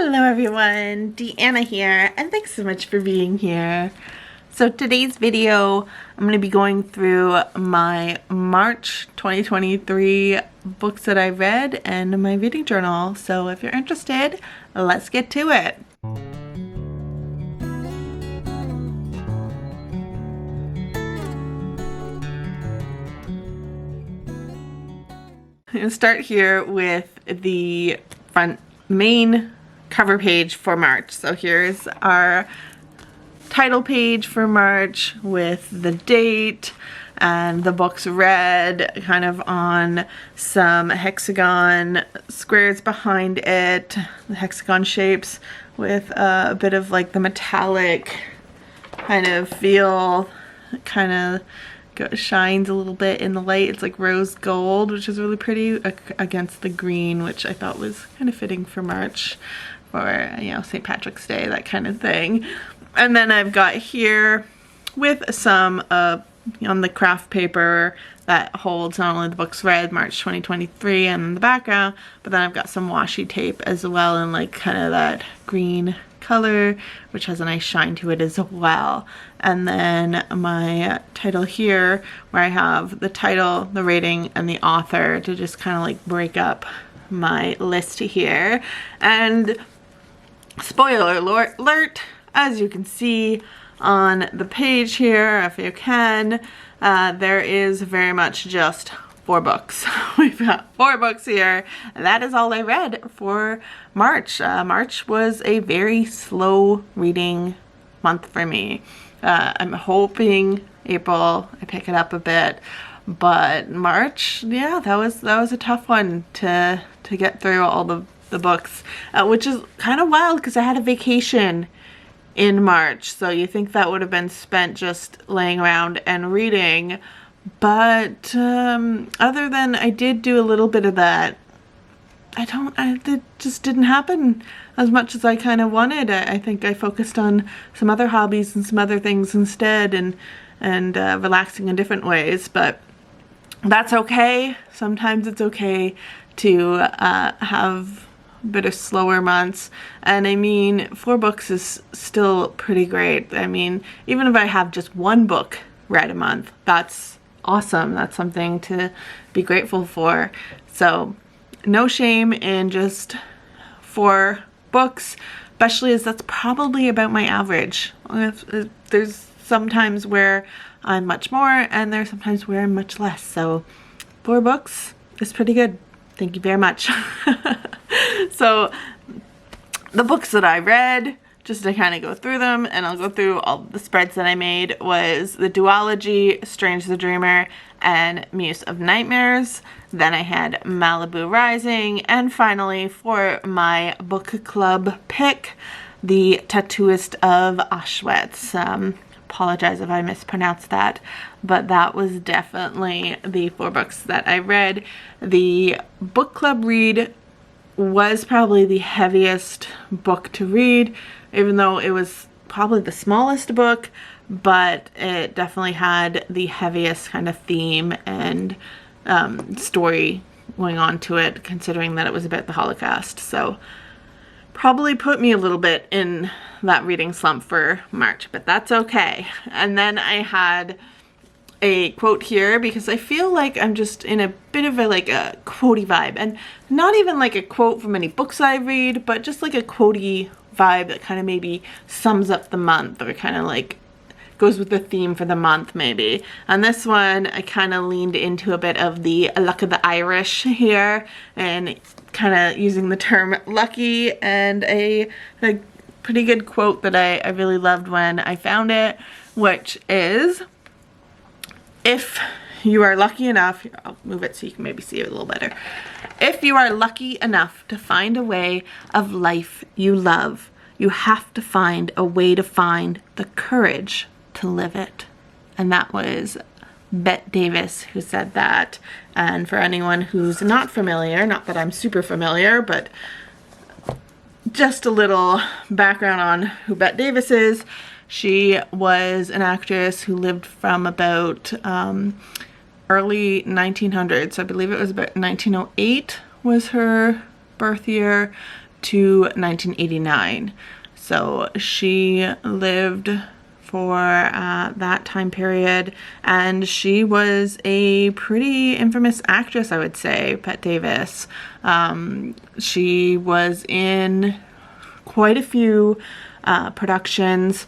Hello everyone, Deanna here, and thanks so much for being here. So today's video, I'm going to be going through my March 2023 books that I read and my reading journal. So if you're interested, let's get to it. I'm going to start here with the front main cover page for March. So here's our title page for March with the date and the books read kind of on some hexagon squares behind it, the hexagon shapes with a bit of like the metallic kind of feel, kind of shines a little bit in the light. It's like rose gold, which is really pretty against the green, which I thought was kind of fitting for March, for, you know, St. Patrick's Day, that kind of thing. And then I've got here with some on the craft paper that holds not only the books read March 2023 and in the background, but then I've got some washi tape as well in like kind of that green color, which has a nice shine to it as well. And then my title here, where I have the title, the rating, and the author to just kind of like break up my list here. And spoiler alert, as you can see on the page here, if you can, there is very much just 4 books. We've got 4 books here, and that is all I read for March. March was a very slow reading month for me. I'm hoping April I pick it up a bit, but March, yeah, that was a tough one to get through all the books, which is kind of wild because I had a vacation in March, so you think that would have been spent just laying around and reading, but other than I did do a little bit of that, it just didn't happen as much as I kind of wanted. I think I focused on some other hobbies and some other things instead, and relaxing in different ways, but that's okay. Sometimes it's okay to have a bit of slower months, and I mean 4 books is still pretty great. I mean, even if I have just 1 book read a month, that's awesome. That's something to be grateful for. So no shame in just 4 books, especially as that's probably about my average. There's sometimes where I'm much more and there's sometimes where I'm much less, so 4 books is pretty good. Thank you very much. So the books that I read, just to kind of go through them, and I'll go through all the spreads that I made, was the duology Strange the Dreamer and Muse of Nightmares. Then I had Malibu Rising, and finally for my book club pick, The Tattooist of Auschwitz. Apologize if I mispronounced that, but that was definitely the 4 books that I read. The book club read was probably the heaviest book to read, even though it was probably the smallest book, but it definitely had the heaviest kind of theme and story going on to it, considering that it was about the Holocaust. So probably put me a little bit in that reading slump for March, but that's okay. And then I had a quote here because I feel like I'm just in a bit of a quotey vibe, and not even like a quote from any books I read, but just like a quotey vibe that kind of maybe sums up the month, or kind of like goes with the theme for the month maybe. And this one I kind of leaned into a bit of the luck of the Irish here, and kind of using the term lucky, and a pretty good quote that I really loved when I found it, which is, if you are lucky enough, here, I'll move it so you can maybe see it a little better. If you are lucky enough to find a way of life you love, you have to find a way to find the courage to live it. And that was Bette Davis who said that. And for anyone who's not familiar, not that I'm super familiar, but just a little background on who Bette Davis is. She was an actress who lived from about early 1900s. I believe it was about 1908 was her birth year to 1989. So she lived for that time period, and she was a pretty infamous actress, I would say, Bette Davis. She was in quite a few productions.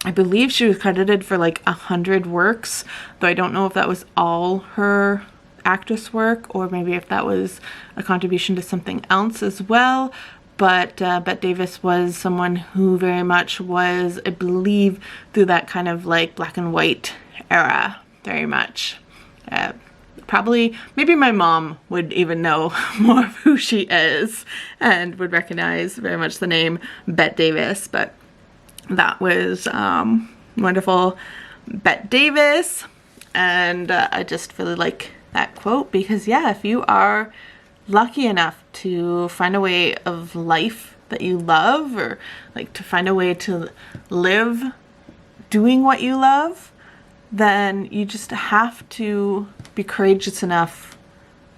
I believe she was credited for like 100 works, though I don't know if that was all her actress work or maybe if that was a contribution to something else as well. But Bette Davis was someone who very much was, I believe, through that kind of like black and white era, very much. Probably, maybe my mom would even know more of who she is and would recognize very much the name Bette Davis, but that was wonderful Bette Davis. And I just really like that quote because, yeah, if you are lucky enough to find a way of life that you love, or like to find a way to live doing what you love, then you just have to be courageous enough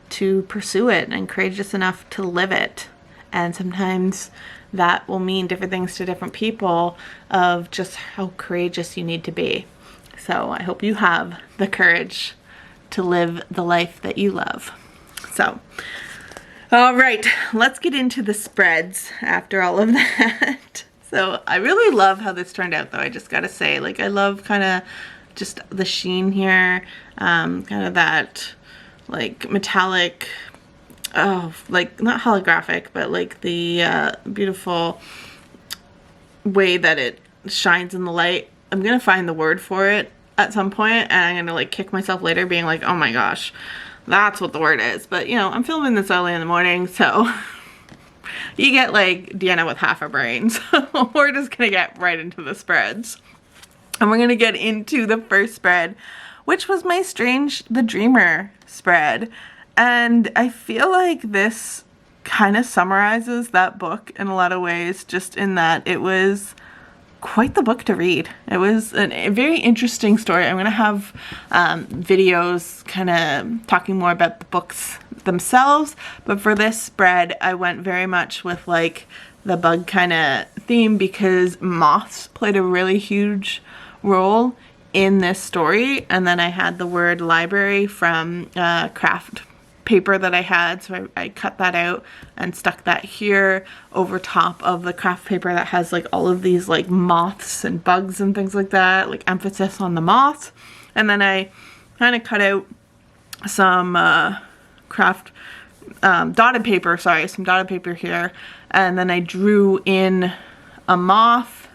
to pursue it and courageous enough to live it. And sometimes that will mean different things to different people of just how courageous you need to be. So I hope you have the courage to live the life that you love. So, all right, let's get into the spreads after all of that. So I really love how this turned out, though. I just gotta say, like, I love kind of just the sheen here, kind of that like metallic, oh, like not holographic, but like the beautiful way that it shines in the light. I'm gonna find the word for it at some point, and I'm gonna like kick myself later being like, oh my gosh, that's what the word is. But you know, I'm filming this early in the morning, so you get like Deanna with half a brain. So we're just gonna get right into the spreads. And we're gonna get into the first spread, which was my Strange the Dreamer spread. And I feel like this kind of summarizes that book in a lot of ways, just in that it was quite the book to read. It was a very interesting story. I'm going to have videos kind of talking more about the books themselves, but for this spread I went very much with like the bug kind of theme because moths played a really huge role in this story. And then I had the word library from craft paper that I had, so I cut that out and stuck that here over top of the craft paper that has like all of these like moths and bugs and things like that, like emphasis on the moths. And then I kind of cut out some craft dotted paper, some dotted paper here, and then I drew in a moth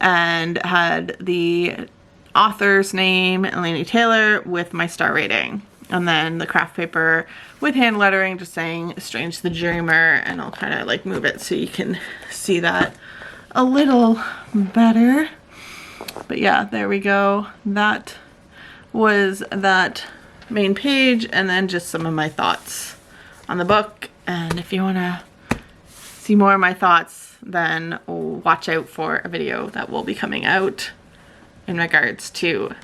and had the author's name, Laini Taylor, with my star rating. And then the craft paper with hand lettering just saying Strange the Dreamer, and I'll kind of like move it so you can see that a little better. But yeah, there we go. That was that main page, and then just some of my thoughts on the book. And if you want to see more of my thoughts, then watch out for a video that will be coming out in regards to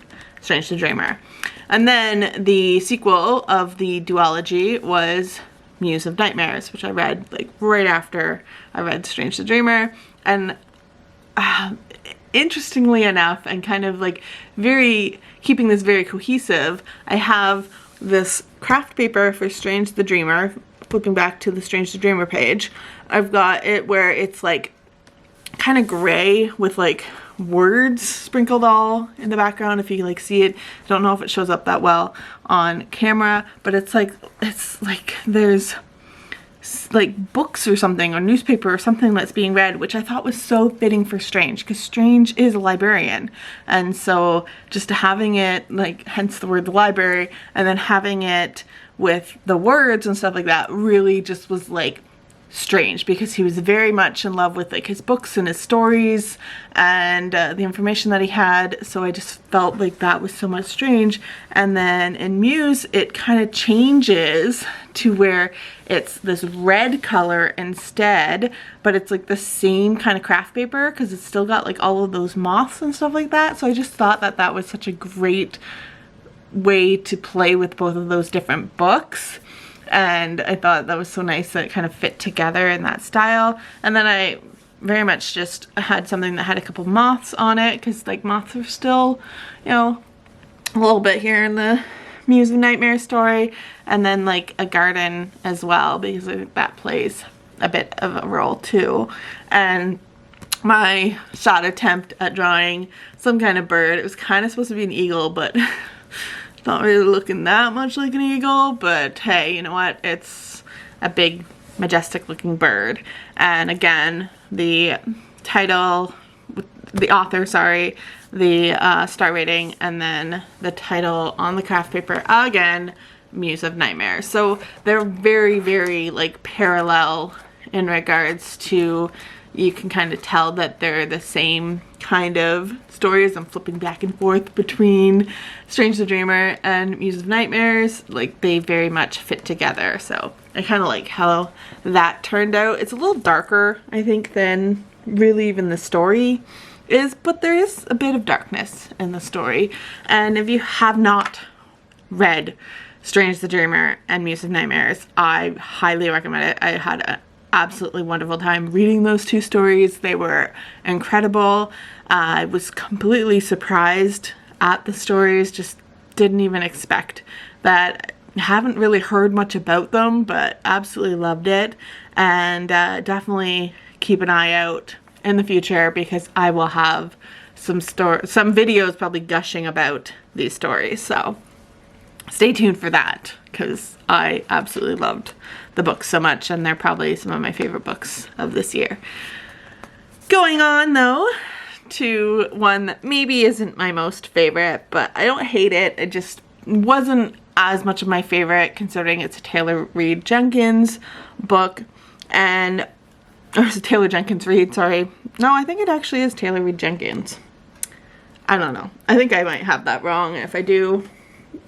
Strange the Dreamer. And then the sequel of the duology was Muse of Nightmares, which I read like right after I read Strange the Dreamer. And interestingly enough, and kind of like keeping this very cohesive, I have this craft paper for Strange the Dreamer, flipping back to the Strange the Dreamer page. I've got it where it's like kind of gray with like words sprinkled all in the background. If you like see it, I don't know if it shows up that well on camera, but it's like there's like books or something, or newspaper or something that's being read, which I thought was so fitting for Strange, because Strange is a librarian. And so just having it, like, hence the word the library, and then having it with the words and stuff like that really just was like Strange, because he was very much in love with like his books and his stories and the information that he had. So I just felt like that was so much Strange. And then in Muse it kind of changes to where it's this red color instead, but it's like the same kind of craft paper because it's still got like all of those moths and stuff like that. So I just thought that that was such a great way to play with both of those different books. and I thought that was so nice that it kind of fit together in that style. And then I very much just had something that had a couple moths on it, because like moths are still, you know, a little bit here in the Muse of Nightmare story, and then like a garden as well, because I think that plays a bit of a role too. And my shot attempt at drawing some kind of bird, it was kind of supposed to be an eagle, but it's not really looking that much like an eagle. But hey, you know what, it's a big majestic looking bird. And again, the title, the author, sorry, the star rating, and then the title on the craft paper, again, Muse of Nightmare. So they're very, very like parallel in regards to, you can kind of tell that they're the same kind of stories. I'm flipping back and forth between Strange the Dreamer and Muse of Nightmares. Like, they very much fit together. So I kind of like how that turned out. It's a little darker, I think, than really even the story is, but there is a bit of darkness in the story. And if you have not read Strange the Dreamer and Muse of Nightmares, I highly recommend it. I had an absolutely wonderful time reading those two stories. They were incredible. I was completely surprised at the stories, just didn't even expect that. Haven't really heard much about them, but absolutely loved it. And definitely keep an eye out in the future, because I will have some videos probably gushing about these stories. So stay tuned for that, because I absolutely loved the books so much, and they're probably some of my favorite books of this year. Going on though to one that maybe isn't my most favorite, but I don't hate it. It just wasn't as much of my favorite, considering it's a Taylor Reid Jenkins book. And or it's a Taylor Jenkins Reid, sorry. No, I think it actually is Taylor Reid Jenkins. I don't know. I think I might have that wrong. If I do,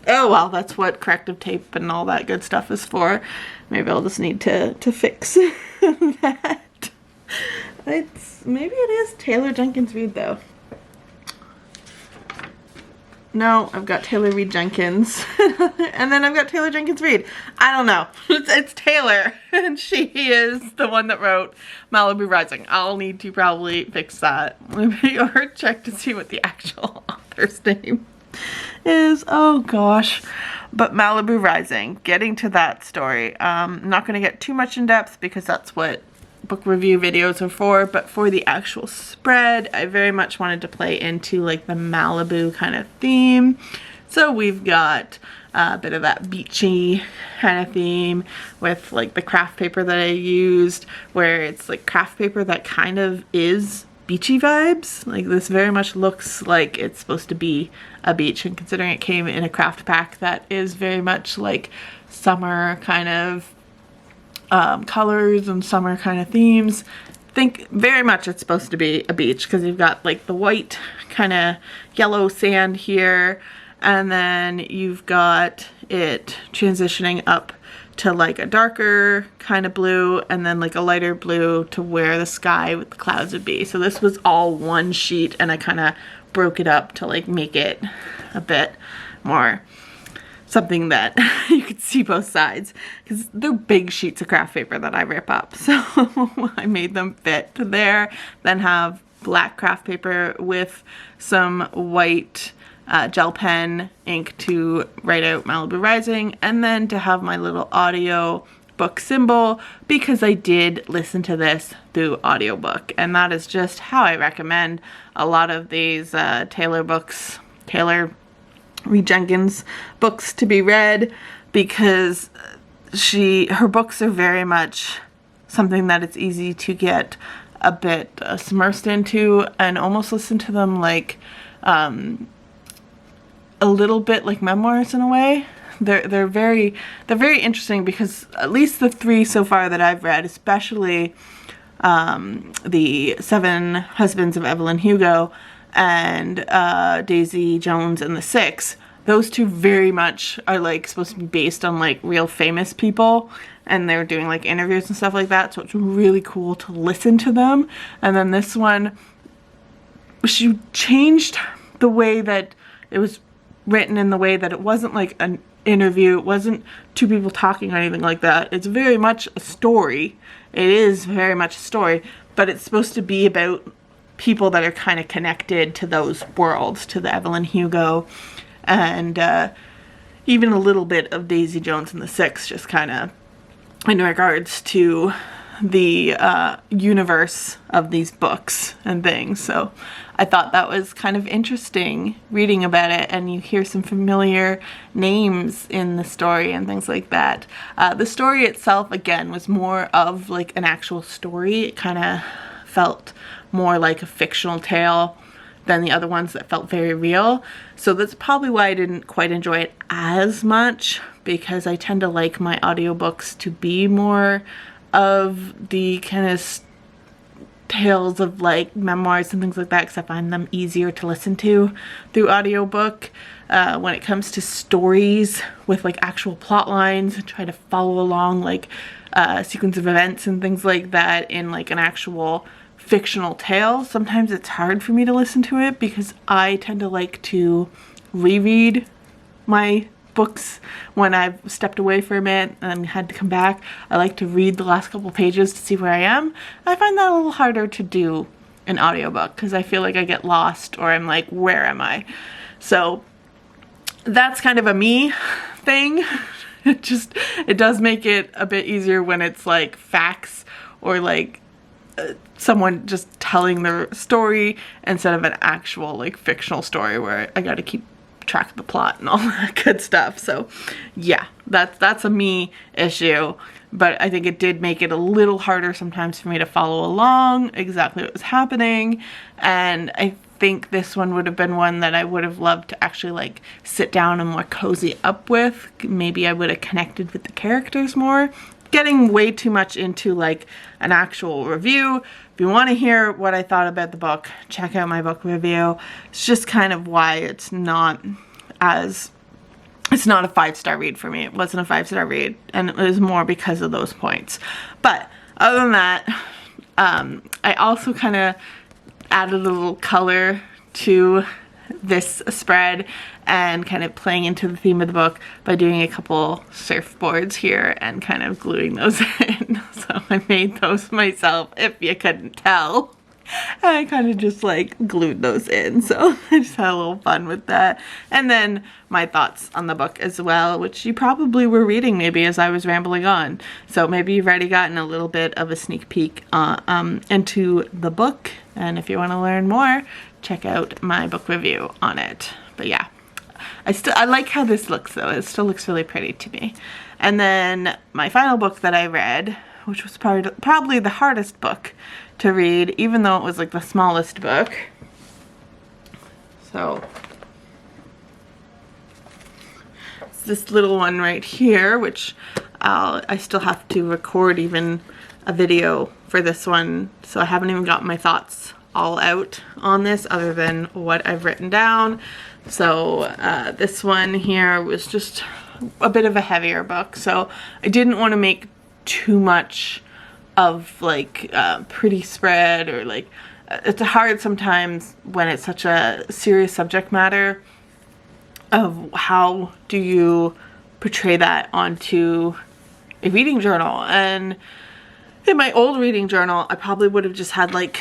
oh well, that's what corrective tape and all that good stuff is for. Maybe I'll just need to fix that. Maybe it is Taylor Jenkins Reid though. No, I've got Taylor Reid Jenkins. And then I've got Taylor Jenkins Reid. I don't know. It's Taylor. And she is the one that wrote Malibu Rising. I'll need to probably fix that. Or check to see what the actual author's name is. Oh gosh. But Malibu Rising, getting to that story. I'm not going to get too much in depth, because that's what book review videos are for, but for the actual spread, I very much wanted to play into like the Malibu kind of theme. So we've got a bit of that beachy kind of theme with like the craft paper that I used, where it's like craft paper that kind of is beachy vibes. Like, this very much looks like it's supposed to be a beach, and considering it came in a craft pack that is very much like summer kind of colors and summer kind of themes, think very much it's supposed to be a beach, because you've got like the white kind of yellow sand here, and then you've got it transitioning up to like a darker kind of blue, and then like a lighter blue to where the sky with the clouds would be. So this was all one sheet, and I kind of broke it up to like make it a bit more something that you could see both sides, because they're big sheets of craft paper that I rip up. So I made them fit there, then have black craft paper with some white gel pen ink to write out Malibu Rising, and then to have my little audio book symbol, because I did listen to this through audiobook, and that is just how I recommend a lot of these Taylor Reid Jenkins books to be read, because her books are very much something that it's easy to get a bit submersed into, and almost listen to them like a little bit like memoirs in a way. They're very interesting, because at least the three so far that I've read, especially the Seven Husbands of Evelyn Hugo and Daisy Jones and the Six, those two very much are like supposed to be based on like real famous people, and they're doing like interviews and stuff like that, so it's really cool to listen to them. And then this one, she changed the way that it was written, in the way that it wasn't like an interview. It wasn't two people talking or anything like that. It's very much a story. It is very much a story, but it's supposed to be about people that are kind of connected to those worlds, to the Evelyn Hugo, and even a little bit of Daisy Jones and the Six, just kind of in regards to the universe of these books and things. So I thought that was kind of interesting reading about it, and you hear some familiar names in the story and things like that. The story itself, again, was more of like an actual story. It kind of felt more like a fictional tale than the other ones that felt very real. So that's probably why I didn't quite enjoy it as much, because I tend to like my audiobooks to be more of the kind of tales of like memoirs and things like that, because I find them easier to listen to through audiobook. When it comes to stories with like actual plot lines, and try to follow along like sequence of events and things like that in like an actual fictional tale, sometimes it's hard for me to listen to it, because I tend to like to reread my books when I've stepped away for a minute and had to come back. I like to read the last couple pages to see where I am. I find that a little harder to do in audiobook, because I feel like I get lost, or I'm like, where am I? So that's kind of a me thing. It does make it a bit easier when it's like facts, or like someone just telling their story instead of an actual like fictional story where I gotta keep track of the plot and all that good stuff. So yeah, that's a me issue, but I think it did make it a little harder sometimes for me to follow along exactly what was happening. And I think this one would have been one that I would have loved to actually like sit down and more cozy up with. Maybe I would have connected with the characters more. Getting way too much into like an actual review. If you want to hear what I thought about the book, check out my book review. It's just kind of why it's not a 5-star read for me. It wasn't a 5-star read, and it was more because of those points. But other than that, I also kind of added a little color to this spread and kind of playing into the theme of the book by doing a couple surfboards here and kind of gluing those in. So I made those myself, if you couldn't tell. And I kind of just like glued those in, so I just had a little fun with that. And then my thoughts on the book as well, which you probably were reading maybe as I was rambling on. So maybe you've already gotten a little bit of a sneak peek into the book. And if you want to learn more, check out my book review on it. But yeah, I like how this looks though. It still looks really pretty to me. And then my final book that I read, which was probably the hardest book to read, even though it was like the smallest book. So it's this little one right here, which I still have to record even a video for this one, so I haven't even got my thoughts all out on this other than what I've written down. So this one here was just a bit of a heavier book, so I didn't want to make too much of like pretty spread, or like it's hard sometimes when it's such a serious subject matter of how do you portray that onto a reading journal. And in my old reading journal, I probably would have just had like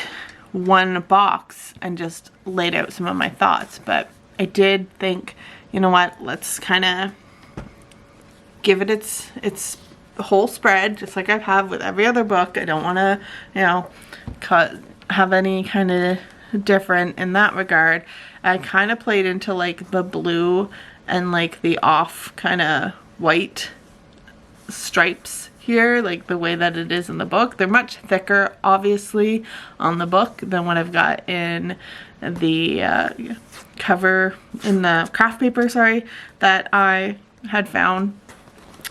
one box and just laid out some of my thoughts, but I did think, you know what, let's kind of give it its whole spread, just like I have with every other book. I don't want to, you know, have any kind of different in that regard. I kind of played into like the blue and like the off kind of white stripes here, like the way that it is in the book. They're much thicker obviously on the book than what I've got in the cover, in the craft paper, sorry, that I had found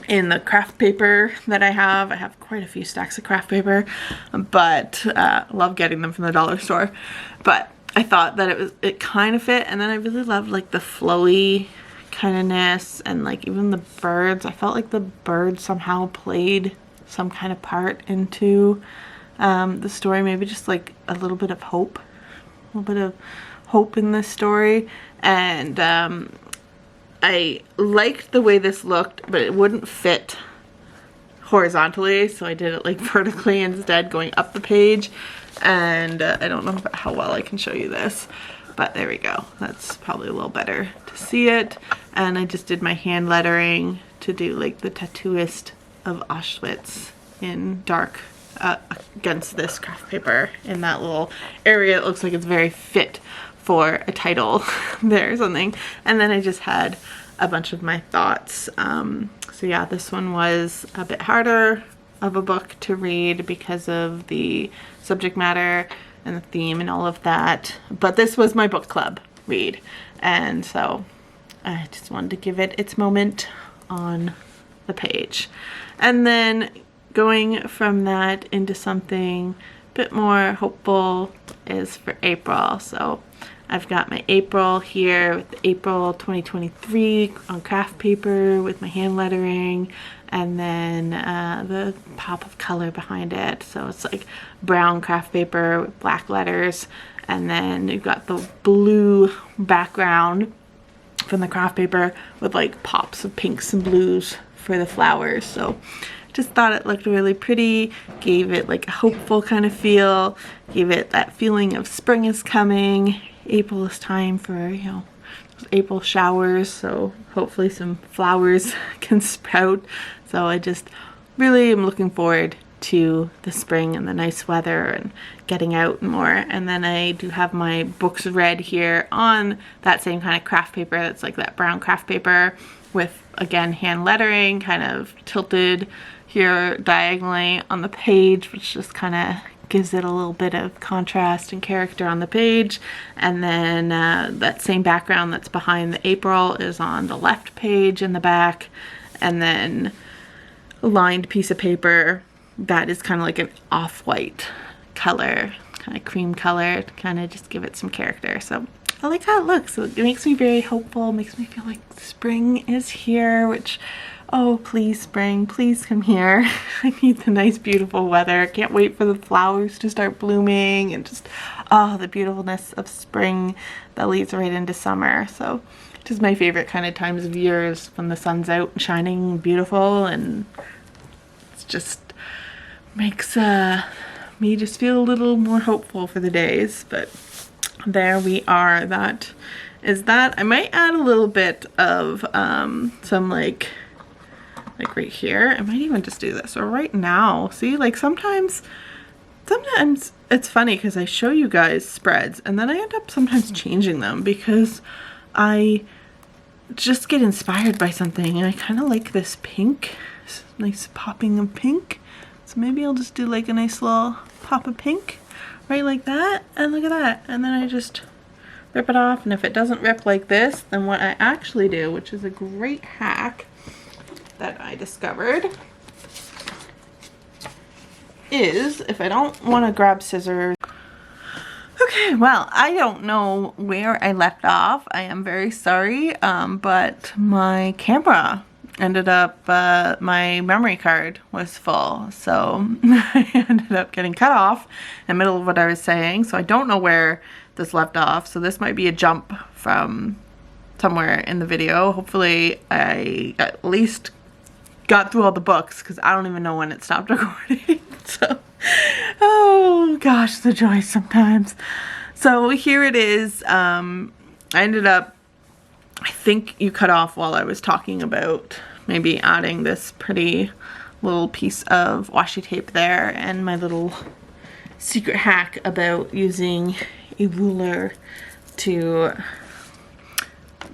in the craft paper that I have. I have quite a few stacks of craft paper, but love getting them from the dollar store. But I thought that it kind of fit, and then I really loved like the flowy kindness and like even the birds. I felt like the birds somehow played some kind of part into the story, maybe just like a little bit of hope, in this story. And I liked the way this looked, but it wouldn't fit horizontally, so I did it like vertically instead, going up the page. And I don't know how well I can show you this, but there we go. That's probably a little better to see it. And I just did my hand lettering to do like the tattooist of Auschwitz in dark against this craft paper in that little area. It looks like it's very fit for a title there or something. And then I just had a bunch of my thoughts. So yeah, this one was a bit harder of a book to read because of the subject matter and the theme and all of that. But this was my book club read. And so I just wanted to give it its moment on the page. And then going from that into something a bit more hopeful is for April. So I've got my April here with the April 2023 on craft paper with my hand lettering, and then the pop of color behind it. So it's like brown craft paper with black letters, and then you've got the blue background from the craft paper with like pops of pinks and blues for the flowers. So just thought it looked really pretty, gave it like a hopeful kind of feel, gave it that feeling of spring is coming. April is time for, you know, April showers, so hopefully some flowers can sprout. So I just really am looking forward to the spring and the nice weather and getting out more. And then I do have my books read here on that same kind of craft paper. That's like that brown craft paper with, again, hand lettering kind of tilted here diagonally on the page, which just kind of gives it a little bit of contrast and character on the page. And then that same background that's behind the April is on the left page in the back. And then a lined piece of paper that is kind of like an off-white color, kind of cream color, to kind of just give it some character. So I like how it looks. So it makes me very hopeful, makes me feel like spring is here, which, oh, please spring, please come here. I need the nice beautiful weather. Can't wait for the flowers to start blooming and just, oh, the beautifulness of spring that leads right into summer. So just my favorite kind of times of year is when the sun's out and shining and beautiful, and it's just makes me just feel a little more hopeful for the days. But there we are. That is that. I might add a little bit of some like right here. I might even just do this, or right now. See, like sometimes it's funny because I show you guys spreads and then I end up sometimes changing them because I just get inspired by something, and I kind of like this pink, this nice popping of pink. So maybe I'll just do like a nice little pop of pink right like that, and look at that. And then I just rip it off, and if it doesn't rip like this, then what I actually do, which is a great hack that I discovered, is if I don't want to grab scissors. Okay, well, I don't know where I left off. I am very sorry, but my camera ended up, my memory card was full, so I ended up getting cut off in the middle of what I was saying, so I don't know where this left off. So this might be a jump from somewhere in the video. Hopefully I at least got through all the books, because I don't even know when it stopped recording. So, oh gosh, the joy sometimes. So here it is. I ended up, I think you cut off while I was talking about maybe adding this pretty little piece of washi tape there, and my little secret hack about using a ruler to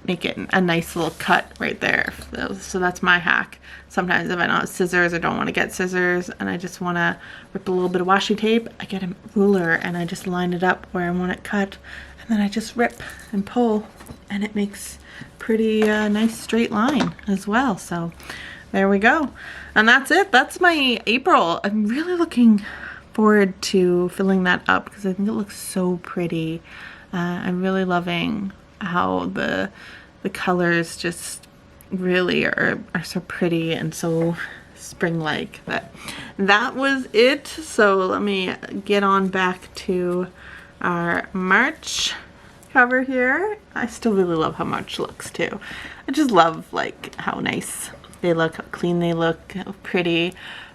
make it a nice little cut right there. So that's my hack. Sometimes if I don't have scissors, I don't want to get scissors, and I just want to rip a little bit of washi tape, I get a ruler and I just line it up where I want it cut, and then I just rip and pull, and it makes pretty nice straight line as well. So there we go, and that's it. That's my April. I'm really looking forward to filling that up because I think it looks so pretty. I'm really loving how the colors just really are so pretty and so spring-like. But that was it. So let me get on back to our March cover here. I still really love how March looks too. I just love like how nice they look, how clean they look, how pretty.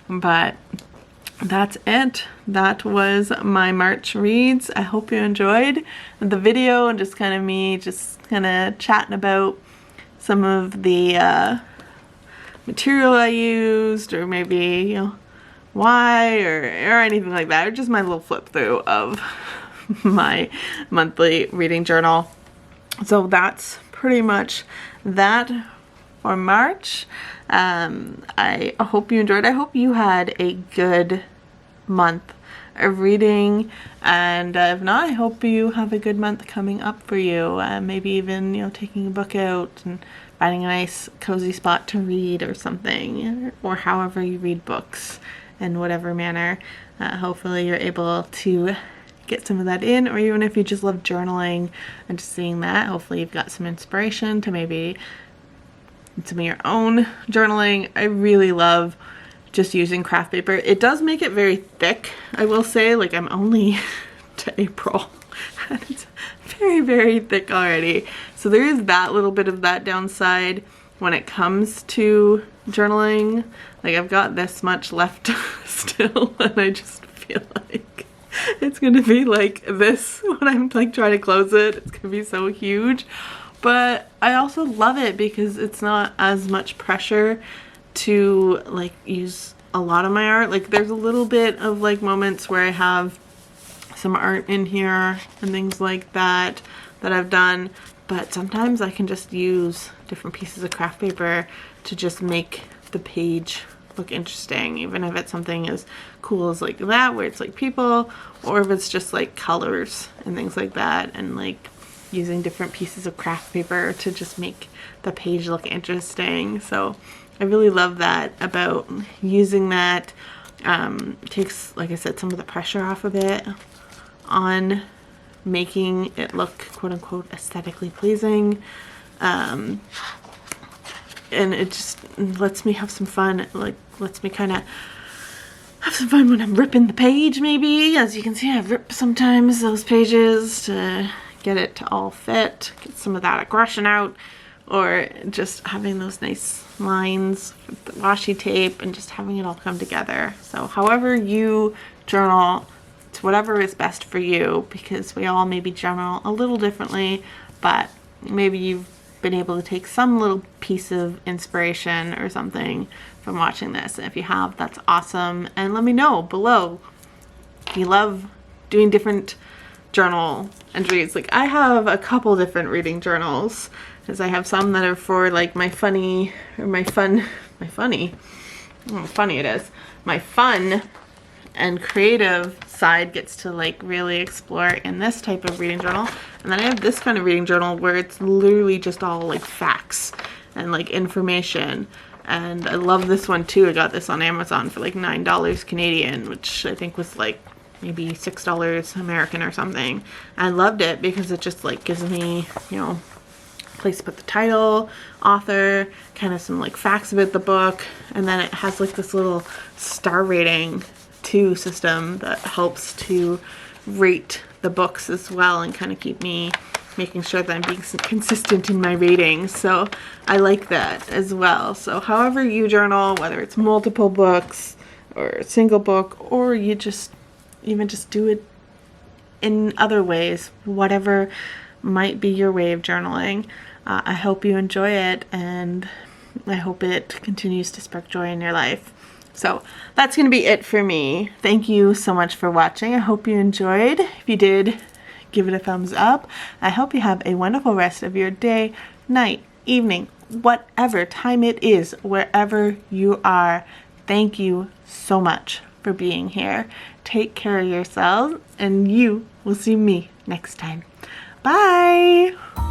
But that's it. That was my March reads. I hope you enjoyed the video and just kind of me just kind of chatting about some of the material I used, or maybe, you know, why, or anything like that, or just my little flip through of my monthly reading journal. So that's pretty much that for March. I hope you enjoyed. I hope you had a good month of reading, and if not, I hope you have a good month coming up for you. Maybe even, you know, taking a book out and finding a nice cozy spot to read or something, or however you read books in whatever manner. Hopefully you're able to get some of that in, or even if you just love journaling and just seeing that, hopefully you've got some inspiration to maybe some of your own journaling. I really love just using craft paper. It does make it very thick, I will say. Like, I'm only to April and it's very, very thick already. So there is that little bit of that downside when it comes to journaling. Like, I've got this much left still, and I just feel like it's gonna be like this when I'm like trying to close it. It's gonna be so huge. But I also love it because it's not as much pressure to like use a lot of my art. Like, there's a little bit of like moments where I have some art in here and things like that that I've done, but sometimes I can just use different pieces of craft paper to just make the page look interesting, even if it's something as cool as like that, where it's like people, or if it's just like colors and things like that, and like using different pieces of craft paper to just make the page look interesting. So I really love that about using that. Takes, like I said, some of the pressure off of it on making it look quote-unquote aesthetically pleasing, and it just lets me have some fun. It like lets me kind of have some fun when I'm ripping the page. Maybe, as you can see, I rip sometimes those pages to get it to all fit, get some of that aggression out, or just having those nice lines with the washi tape and just having it all come together. So however you journal, it's whatever is best for you, because we all maybe journal a little differently, but maybe you've been able to take some little piece of inspiration or something from watching this. And if you have, that's awesome. And let me know below if you love doing different journal entries. Like, I have a couple different reading journals, because I have some that are for like my funny, or my fun and creative side gets to like really explore in this type of reading journal. And then I have this kind of reading journal where it's literally just all like facts and like information. And I love this one too. I got this on Amazon for like $9 Canadian, which I think was like maybe $6 American or something. I loved it because it just like gives me, you know, a place to put the title, author, kind of some like facts about the book, and then it has like this little star rating too system that helps to rate the books as well, and kind of keep me making sure that I'm being consistent in my ratings. So I like that as well. So however you journal, whether it's multiple books or a single book, or you just even just do it in other ways, whatever might be your way of journaling, I hope you enjoy it, and I hope it continues to spark joy in your life. So that's going to be it for me. Thank you so much for watching. I hope you enjoyed. If you did, give it a thumbs up. I hope you have a wonderful rest of your day, night, evening, whatever time it is, wherever you are. Thank you so much for being here. Take care of yourselves, and you will see me next time. Bye!